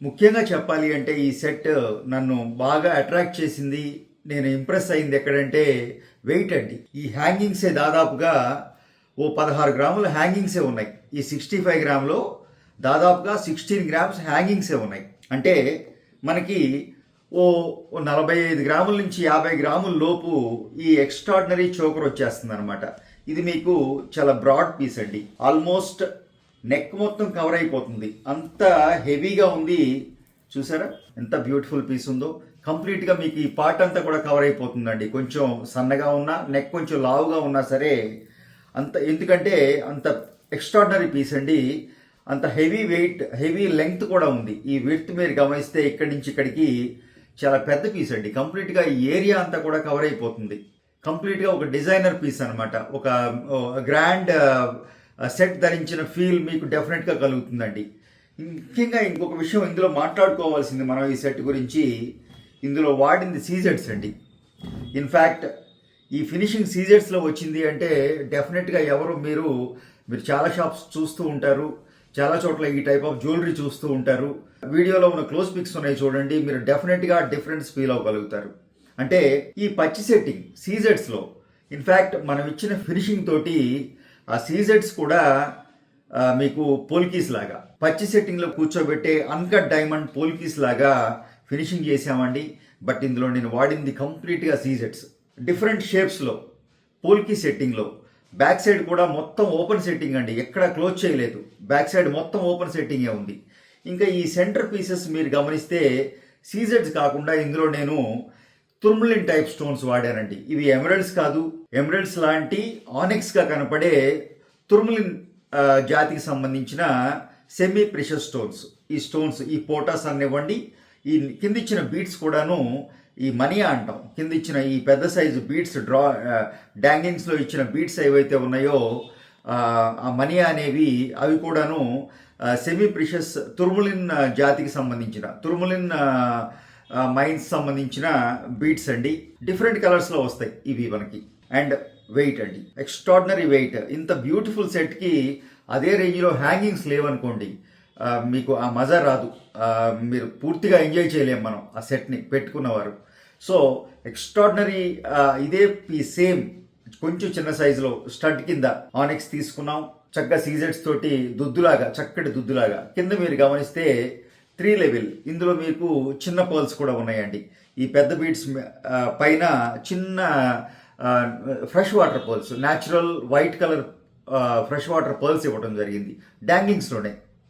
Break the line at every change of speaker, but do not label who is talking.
ముఖ్యంగా చెప్పాలి అంటే ఈ సెట్ నన్ను బాగా అట్రాక్ట్ చేసింది. నేను ఇంప్రెస్ అయింది ఎక్కడంటే వెయిట్ అండి. ఈ హ్యాంగింగ్సే దాదాపుగా ఓ 16 గ్రాముల హ్యాంగింగ్సే ఉన్నాయి. ఈ 65 గ్రాములో దాదాపుగా 16 గ్రామ్స్ హ్యాంగింగ్సే ఉన్నాయి. అంటే మనకి ఓ 45 గ్రాముల నుంచి 50 గ్రాముల లోపు ఈ ఎక్స్ట్రాడినరీ చోకర్ వచ్చేస్తుంది అనమాట. ఇది మీకు చాలా బ్రాడ్ పీస్ అండి. ఆల్మోస్ట్ నెక్ మొత్తం కవర్ అయిపోతుంది, అంత హెవీగా ఉంది. చూసారా ఎంత బ్యూటిఫుల్ పీస్ ఉందో. కంప్లీట్గా మీకు ఈ పార్ట్ అంతా కూడా కవర్ అయిపోతుందండి. కొంచెం సన్నగా ఉన్నా, నెక్ కొంచెం లావుగా ఉన్నా సరే అంత, ఎందుకంటే అంత ఎక్స్ట్రాడినరీ పీస్ అండి. అంత హెవీ వెయిట్, హెవీ లెంగ్త్ కూడా ఉంది. ఈ విడ్త్ మీరు గమనిస్తే ఇక్కడి నుంచి ఇక్కడికి చాలా పెద్ద పీస్ అండి. కంప్లీట్గా ఈ ఏరియా అంతా కూడా కవర్ అయిపోతుంది. కంప్లీట్గా ఒక డిజైనర్ పీస్ అనమాట. ఒక గ్రాండ్ సెట్ ధరించిన ఫీల్ మీకు డెఫినెట్గా కలుగుతుందండి. ముఖ్యంగా ఇంకొక విషయం ఇందులో మాట్లాడుకోవాల్సింది మనం ఈ సెట్ గురించి, ఇందులో వాడింది సీజెడ్స్ అండి. ఇన్ఫ్యాక్ట్ ఈ ఫినిషింగ్ సీజెడ్స్లో వచ్చింది అంటే డెఫినెట్గా మీరు చాలా షాప్స్ చూస్తూ ఉంటారు, చాలా చోట్ల ఈ టైప్ ఆఫ్ జ్యువెలరీ చూస్తూ ఉంటారు. వీడియోలో ఉన్న క్లోజ్ పిక్స్ ఉన్నాయి చూడండి, మీరు డెఫినెట్గా డిఫరెన్స్ ఫీల్ అవ్వగలుగుతారు. అంటే ఈ పచ్చి సెట్టింగ్ సీజెడ్స్లో ఇన్ఫ్యాక్ట్ మనం ఇచ్చిన ఫినిషింగ్ తోటి ఆ సీజెడ్స్ కూడా మీకు పోల్కీస్ లాగా పచ్చి సెట్టింగ్లో కూర్చోబెట్టే అన్కట్ డైమండ్ పోల్కీస్ లాగా ఫినిషింగ్ చేసామండి. బట్ ఇందులో నేను వాడింది కంప్లీట్గా సీజెడ్స్, డిఫరెంట్ షేప్స్లో పోల్కీ సెట్టింగ్లో. బ్యాక్ సైడ్ కూడా మొత్తం ఓపెన్ సెట్టింగ్ అండి, ఎక్కడ క్లోజ్ చేయలేదు. బ్యాక్ సైడ్ మొత్తం ఓపెన్ సెట్టింగే ఉంది. ఇంకా ఈ సెంటర్ పీసెస్ మీరు గమనిస్తే సీజెడ్స్ కాకుండా ఇందులో నేను తుర్మలిన్ టైప్ స్టోన్స్ వాడానండి. ఇవి ఎమరల్డ్స్ కాదు, ఎమరల్డ్స్ లాంటి ఆనెక్స్గా కనపడే తుర్మలిన్ జాతికి సంబంధించిన సెమీ ప్రెషస్ స్టోన్స్. ఈ స్టోన్స్, ఈ పోటాస్ అనివ్వండి, ఈ కింద ఇచ్చిన బీట్స్ కూడాను ఈ మనియా అంటాం. కింద ఇచ్చిన ఈ పెద్ద సైజు బీట్స్, డాంగింగ్స్లో ఇచ్చిన బీట్స్ ఏవైతే ఉన్నాయో ఆ మనియా అనేవి, అవి కూడాను సెమీ ప్రెషస్ తుర్మలిన్ జాతికి సంబంధించిన, తుర్మలిన్ మైన్స్ సంబంధించిన బీట్స్ అండి. డిఫరెంట్ కలర్స్లో వస్తాయి ఇవి మనకి. అండ్ వెయిట్ అండి, ఎక్స్ట్రాడినరీ వెయిట్. ఇంత బ్యూటిఫుల్ సెట్కి అదే రేంజ్లో హ్యాంగింగ్స్ లేవనుకోండి, మీకు ఆ మజా రాదు, మీరు పూర్తిగా ఎంజాయ్ చేయలేము మనం ఆ సెట్ని పెట్టుకున్నవారు. So extraordinary. ఇదే పీస్ సేమ్ కొంచెం చిన్న సైజులో స్టడ్ కింద ఆనెక్స్ తీసుకున్నాం, చక్కగా సీజెడ్స్ తోటి దుద్దులాగా, చక్కటి దుద్దులాగా. కింద మీరు గమనిస్తే 3 లెవెల్. ఇందులో మీకు చిన్న పర్ల్స్ కూడా ఉన్నాయండి. ఈ పెద్ద బీడ్స్ పైన చిన్న fresh water pearls, natural white colour fresh water pearls ఇవ్వడం జరిగింది డాంగింగ్స్లోనే.